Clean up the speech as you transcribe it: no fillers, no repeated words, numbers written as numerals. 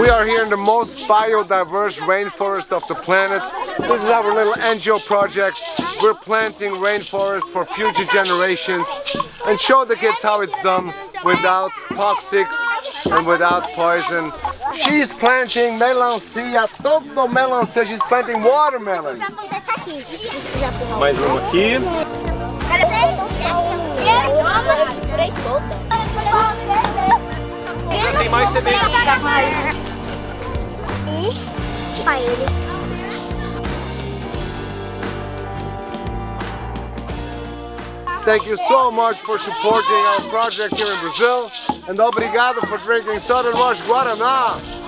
We are here in the most biodiverse rainforest of the planet. This is our little NGO project. We're planting rainforest for future generations and show the kids how it's done without toxics and without poison. She's planting melancia, todo melancia. She's planting watermelon. Mais uma aqui. Já tem mais semente. Thank you so much for supporting our project here in Brazil, and obrigado for drinking SuddenRush Guarana.